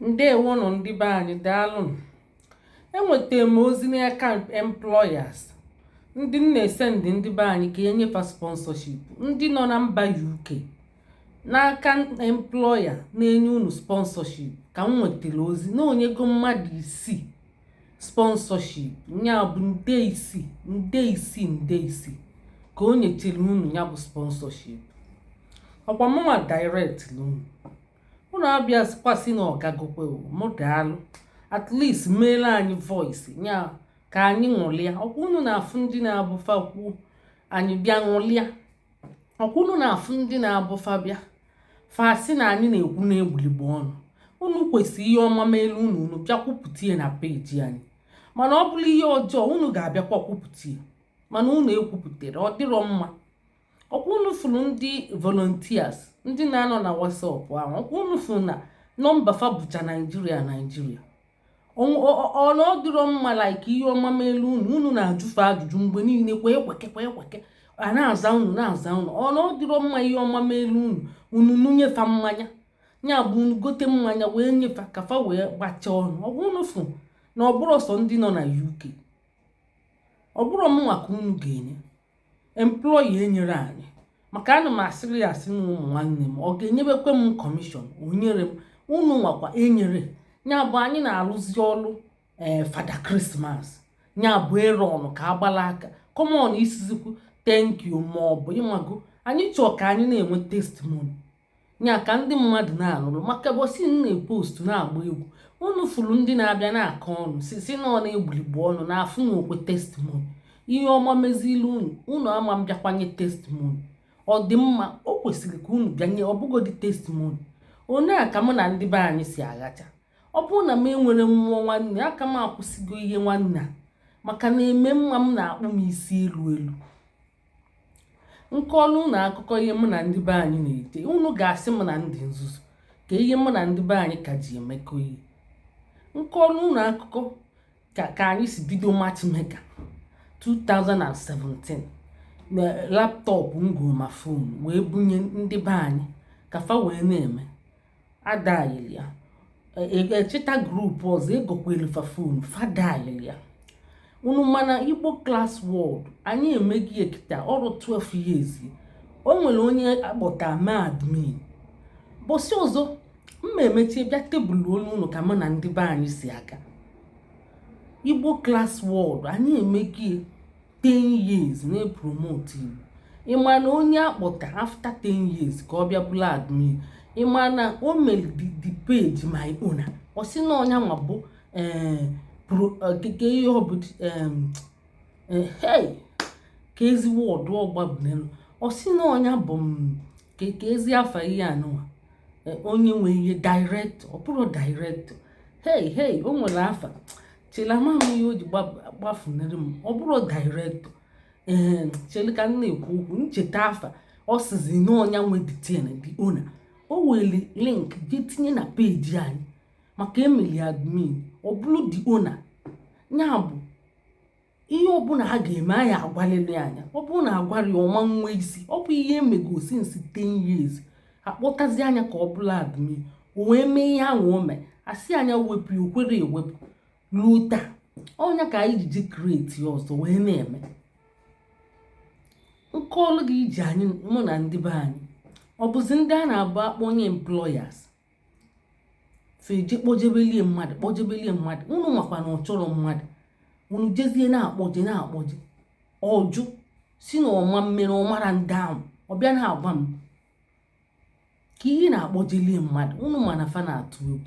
Ndewo nọ ndị be anyị daalụ. Enwetara m ozi n'aka employers ndị na-esendị ndị be anyị ka enyefa sponsorship ndị nọ na mba UK n'aka employer na-enye unu sponsorship ka m nwetara ozi na onyego mmadụ 6 sponsorship nya bụ nde isii ka o nyechere unu ya bụ sponsorship. Ọkwa mụnwa direct unu abịa kwasị na ọgagokwe mụ daalụ, at least meela anyị voice nya ka anyị ṅụlịa. Ọkwa unu na-afụ ndị na-abụfa kwu anyị bịa ṅụlịa. Ọkwa unu na-afụ ndị na-abụfa bịa fasị na anyị na-ekwu na-egbuligbo ọnụ. Unu kwesịrị ihe ọma meelu unu bịa kwupụta ya na peji anyị, mana ọ bụrụ ihe ọjọọ unu ga-abịakwa kwupụta ya, mana unu ekwupụtara ọ dịrọ mma. Ọkwa unu fụrụ ndị volunteers ndị na-anọ na WhatsApp ahụ, ọkwa unu fụrụ na nọmba fa bụcha Naijiria ọ na ọ dịrọ mma like ihe ọma meelu unu na-ajụfe ajụjụ mgbe niile kwa ekweke a na-aza unu ọ na ọ dịrọ mma ihe ọma meelu unu nunyefa mmanya nya bụ unu gote mmanya wee nyefa ka fa wee gbachaa ọnụ. Ọkwa unu fụrụ na ọ bụrụ sọ ndị nọ na UK, ọ bụrụ mụnwa ka unu ga-enye employee enyere anyị, maka ana m asịrị ya asị na ụmụ nwanne m ọ ga-enyebekwe m kọmishọn onyere m unu nwakwa enyere. Nya bụ anyị na-alụzi ọlụ Fada Krismas nya bụ erọn ka agbala aka kọmọn isizikwu thank you ma ọ bụ ịmago anyị chọọ ka anyị na-enwe testimony nya ka ndị mmadụ na-alụrụ. Maka bọsị na-epost na-agba egwu unu fụrụ ndị na-abịa na-akọ ọnụ si na ọ na-egbuligbo ọnụ na-afụ na okwe testimony ihe ọma mezili unu ama m bịakwanye testimony. Ọ dị mma, o kwesịrị ka unu bịanye ọbụgodi testimony. Onye a ka mụ na ndị be anyị si aghacha. Ọ bụrụ na m enwere mmụọ nwanne aka m akwụsịgo ihe nwanne a, maka na eme mma m na-akpụ m isi elu. Nkọlụ na akụkọ ihe mụ na ndị be anyị na-ete unu ga-asị m na ndị nzuzu ka ihe mụ na ndị be anyị ka ji emekọ ihe. Nkọlụ na akụkọ ka anyị si bido matchmaker 2017 na laptọpụ ngo ma fon wee bunye ndị be anyị ka fa wee na-eme adayili ya echeta grupu ọzọ egokwelu fa fon fadayili ya. Unu mana Igbo Class World anyị emeghị ekita ọrụ 12 years. O nwere onye akpọta ma admin bọsị ọzọ mma emechi bịa tebụl olu unu ka mụ na ndị be anyị si aga. Igbo Class World anyị emeghị 10 years na-epromote Igbo. Ịma na onye akpọta after 10 years ka ọ bịa bụla admin. Ịma na o mere the page my owner ọ sị na ọnya nwa bụ keke ihe ọ bụ ka ezi wọdụ ọgbabunelu ọ sị na ọnya bụ ka ezi afa ihe anụwa onye nwe ihe director ọ bụrụ director o nwere afa chelama m ihe o ji gbafunere m ọ bụrụ director chele ka m na-ekwu okwu ncheta afa ọ sizi na ọnya nwe detain the owner. O were link jee tinye na peji anyị maka emeli admin ọ bụrụ the owner. Nya bụ ihe ọbụla ha ga-eme anyị agwalele anya. Ọ bụrụ na agwara ya ọma nwa isi ọ bụ ihe emego since 10 years akpọtazi anya ka ọ bụla admin o wee mee ihe ahụ o mee asị anya wepụ ya okwere ewepụ ruo taa. Ọnya ka anyị ji create ọzọ wee na-eme nkọlụ gị iji anyị mụ na ndị be anyị. Ọ bụzi ndị a na-abụ akpọ onye employers feje kpojebelie mmadụ unu makwa na ọ chọrọ mmadụ unu jezie na-akpọje ọjụ si na ọma mmere ọmara ndị ahụ ọ bịa na-agba m ka ihe na-akpọjelie mmadụ unu mana fa na-atụ egwu.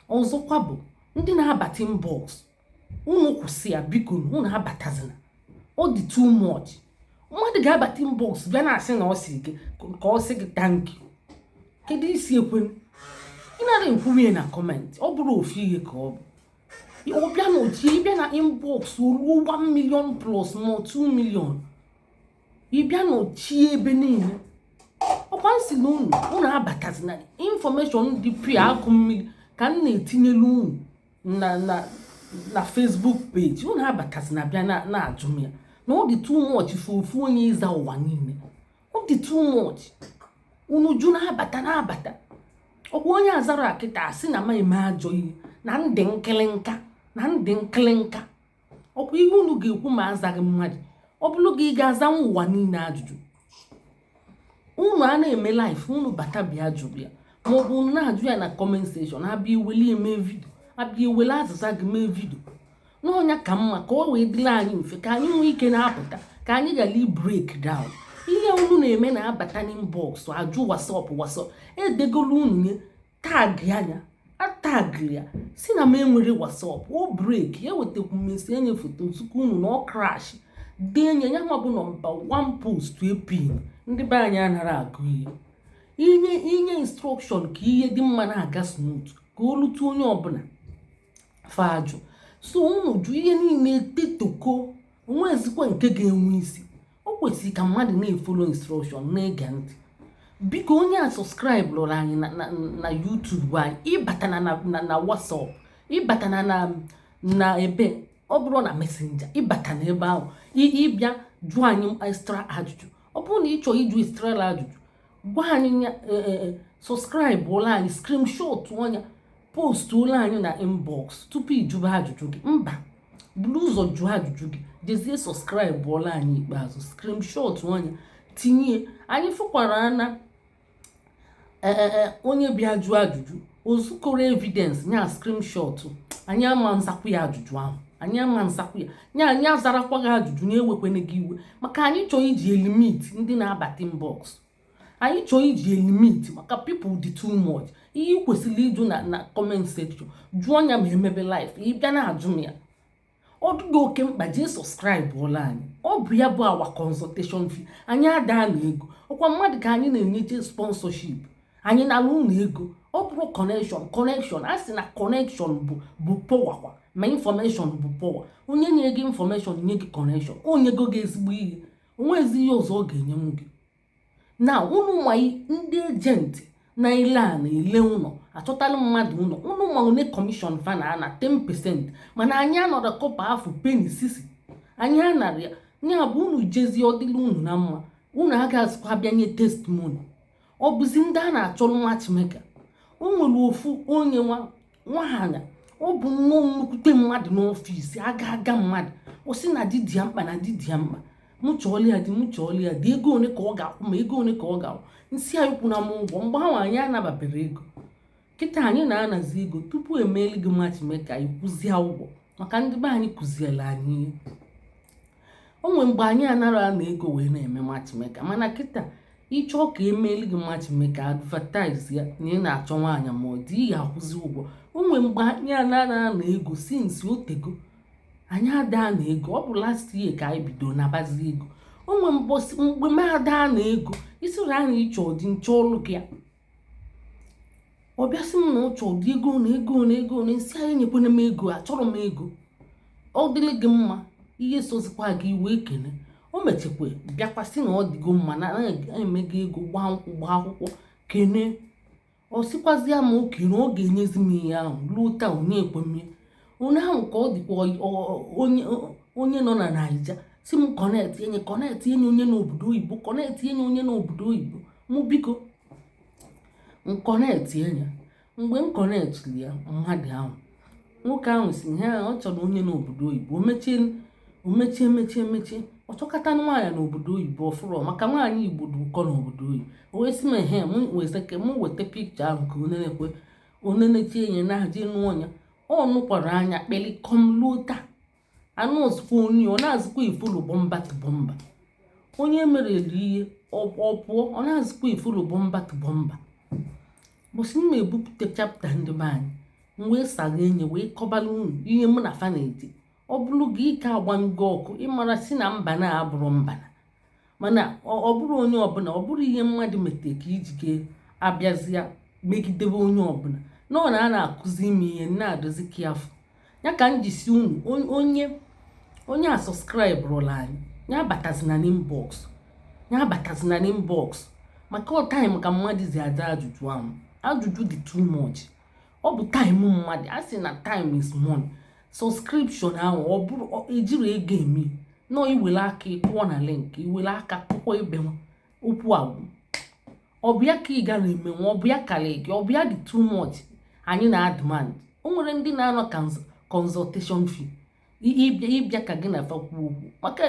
Ọzọkwa bụ ndị na-abata inbox unu kwụsị ya biko unu abatazina ọ dị too much. Mmadụ ga-abata inbox bịa na-asị na ọ sị gị ka ọ sị gị thank you. Kedu isi ekwenu ị nara ekwurie na comment ọ bụrụ ofu ihe ka ọ bụ ọ bịa na ochie ịbịa na inbox ruo 1 million plus ma 2 million ịbịa na ochie ebe niile. Ọkwa nsị na unu abatazina information dị pri akụ mmiri ka m na-etinyelu unu na Facebook page unu abatazina bịa na-ajụ m ya na ọ dị too much for ofu onye ịza ụwa niile. Ọ dị too much unu ju na-abata ọkwa onye azara akịta asị na ma eme ajọ ihe na ndị nkịlịnka ọkwa ihe unu ga-ekwu ma azaghị mmadụ ọ bụrụ gị ga-azanwu ụwa niile ajụjụ unu a na-eme life unu bata bịa jụrụ ya maọbụ unu na-ajụ ya na comment section abịa iweli eme vidio abịa iwele azịza gị mee vidio n'ọnya ka mma ka o wee dịla anyị mfe ka anyị nwee ike na-apụta ka anyị ghara break down ihe unu na-eme na-abata n'inbox ajụ wasap edegolu unu nye tag anya atag ya si na m enwere wasap o break ya wetakwu mmesi enye foto tupu unu na ọ crash denye ya mabụ nọmba 1 post epin ndị be anyị anara agụ ihe inye instruction ka ihe dị mma na-aga smooth ka o lutu onye ọbụla fajụ so unu jụ ihe niile tetoko onwezikwa nke ga-enwe isi o kwesịrị ka mmadụ na-efolo instruction na-ege ntị biko onye a subscribe lụrụ anyị na YouTube anyị ịbata na WhatsApp ịbata na ebe ọ bụrụ na Messenger ịbata na ebe ahụ ịbịa jụọ anyị extra ajụjụ ọ bụrụ na ị chọrọ ịjụ extra ajụjụ gwa anyị subscribe ụlọ anyị screenshot ọnya post ụlọ anyị na inbox tupu ịjụba ajụjụ gị mba buru ụzọ jụọ ajụjụ gị jezie subscribe ụlọ anyị ikpeazụ screenshot ọnya tinye anyị fụkwara na onye bịa jụọ ajụjụ ozukọrọ evidence nya screenshot anyị ama nzakwu ya ajụjụ ahụ anyị ama nzakwu ya anyị azarakwa gị ajụjụ na-ewekwana gị iwe maka anyị chọọ iji elimit ndị na-abata inbox anyị chọọ iji elimit maka people dị too much ihe kwesịrị ịjụ na comment section jụọ ya ma emebe live ịbịa na-ajụ m ya ọ dịghị oke mkpa jee subscribe ụlọ anyị ọ bụ ya bụ awa consultation fee anyị adaa na ego ọkwa mmadụ ka anyị na-enyeje sponsorship anyị na-alụ ụlọ ego ọ bụrụ connection a sị na connection bụ power kwa ma information bụ power onye nye gị information nye gị connection onye go gị ezigbo ihe onwezi ihe ọzọ ọ ga-enye m gị na unu ma ndị ejenti na ile a na-ele ụlọ achọtala mmadụ ụlọ unu ma one commission fa na 10% mana anyị anọrọ kọpa afọ penny sisi anyị anara ya nya bụ unu jezi ọdịla unu na mma unu agazikwa bịa nye testimony ọ bụzi ndị a na-achọrọ matchmaker o nwere ofu onye nwaanyị ọ bụ nnukwute mmadụ n'ọfịs aga mmadụ o si na di ya mkpa na di ya mkpa m chọọla ya dị ego one ka ọ ga-akwụ ma ego one ka ọ ga-akwụ nsị anyị kwụ na m ụgwọ mgbe ahụ anyị anababere ego kịta anyị na-anazi ego tupu emeeli gị matchmaker anyị kwụzie ụgwọ maka ndị be anyị kụziela anyị ihe o nwere mgbe anyị anara na ego wee na-eme matchmaker mana kịta ịchọọ ka emeeli gị matchmaker advertise ya na ị na-achọ nwaanyị ma ọ dị ị ga-akwụzi ụgwọ o nwere mgbe anyị anara na ego since otego anyị adaa na ego ọ bụ last year ka anyị bido nabazi ego o nwere mgbe m adaa na ego isiri anyị ịchọ dị nche ọlụ gị ya ọ bịasị m na ụchọ dị ego na nsị anyị nyekwana m ego achọrọ m ego ọ dịrị gị mma ihe sozikwa gị wee kene o mechekwa bịakwasị na ọ dịgo mma na-eme gị ego gbaa nkwụ gbaa akwụkwọ kene ọ sịkwazịa m oke na ọ ga-enyezi m ihe ahụ ruo taa onye ekwemie onye ahụ ka ọ dịkwa onye nọ na Naija si m kọnetị enye onye n'obodo oyibo kọnetị enye onye n'obodo oyibo mụ biko nkọnetị enye mgbe m kọnetịrị ya mmadụ ahụ nwoke ahụ si ha ọ chọrọ onye n'obodo oyibo o mechie ọ chọkata nwaanyị n'obodo oyibo ọfụrụ maka nwaanyị Igbo dị ụkọ n'obodo oyibo o wee sị m ehe m weta pikcha ahụ ka onenechie enye na-aje n'ọnya ọ nụkwara anya kpelikom luo taa anụ ozikwa onye ọ na-azikwa ifulu bọmba onye mereli ihe ọ pụọ ọ na-azikwa ifulu bọmba bụsị m ebupụta chapta ndị be anyị m wee sagha enye wee kọbala unu ihe mụ na fa na-eti ọ bụrụ gị ike agbanyego ọkụ ịmara si na mba na-abụrụ mba mana ọ bụrụ onye ọbụla ọ bụrụ ihe mmadụ metere ka ijike abịazịa megidebe onye ọbụla nọ na a na-akụzi ime ihe na-adozi ka afọ ya ka m jisi unu onye a subscribe rụrụ anyị ya batazina n'inbox maka ọ time ka mmadụ zi ada ajụjụ dị too much ọ bụ time mmadụ a sị na time is money subscription ahụ ọ bụrụ ejiri ego eme nọ iwere aka ịkpụọ na link iwere aka kpụkọ ibe okwu agwụ ọbịa ka ị ga na-eme nwa ọbịa kala gị ọbịa dị too much anyị na demand. O nwere ndị na-anọ consultation fee ịbịa ka gị na fakwu okwu maka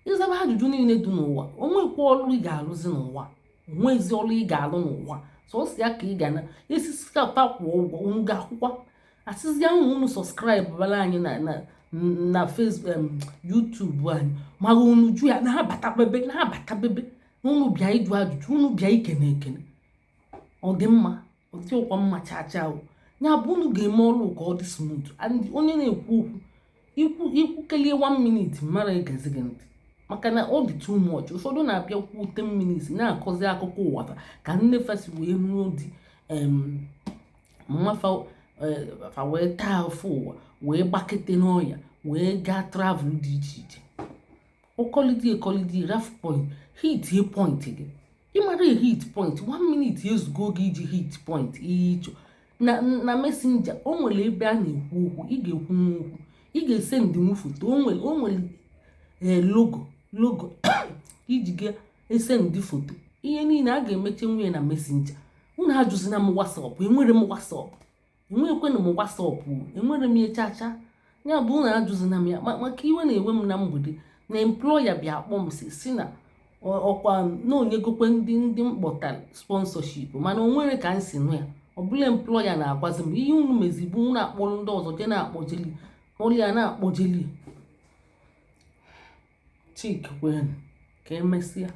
ịzaba ajụjụ niile dị n'ụwa. Onwekwa ọrụ ị ga-alụzi n'ụwa, onwezi ọrụ ị ga-alụ n'ụwa, sọsọ ya ka ị ga na esisi ka kwụọ ụgwọ unu ga-akwụkwa. Asịzi ahụ unu sọskraịbụ bara anyị na Facebook YouTube anyị mara unu ju ya na-abata bebe na unu bịa ịjụ ajụjụ, unu bịa ikene ekene. Ọ dị mma, ọ dị ụkwa mma chacha ya bụ unu ga-eme ọrụ ka ọ dị smooth. Onye na-ekwu okwu ikwukelie 1 minute mara egezi gị ntị maka na ọ dị too much. Ụfọdụ na-abịa kwuo 10 minutes na-akọzi akụkọ ụwa ka nne fasi wee nuo di mmafa fa wee taa afọ ụwa wee gbakete n'ọya wee gaa travel dị iche iche. Ọkọlidi raf point hit ye point gị ịmara hit point 1 minute ezugo gị iji hit point ihe ịchọ na messenger. O nwere ebe a na-ekwu okwu ị ga-ekwu n'okwu ị ga-ese ndị foto. O nwere logo iji ga ese ndị foto. Ihe niile a ga-emeche nwunye na messenger. Unu ajụzina m WhatsApp, enwere m WhatsApp, enwerekwana m WhatsApp, enwere m echacha. Ya bụ unu ajụzina m ya maka iwe na-ewe m na mgbede na employer bịa akpọ m si na ọkwa na onyegokwe ndị mkpọtara sponsorship mana onwere ka m si nụ ya. Ọ bụla employer na-agwazi m ihe unu mezigbo unu akpọrọ ndị ọzọ je na-akpọjeli ọlịa na-akpọjeli chik kwenu ka emesịa.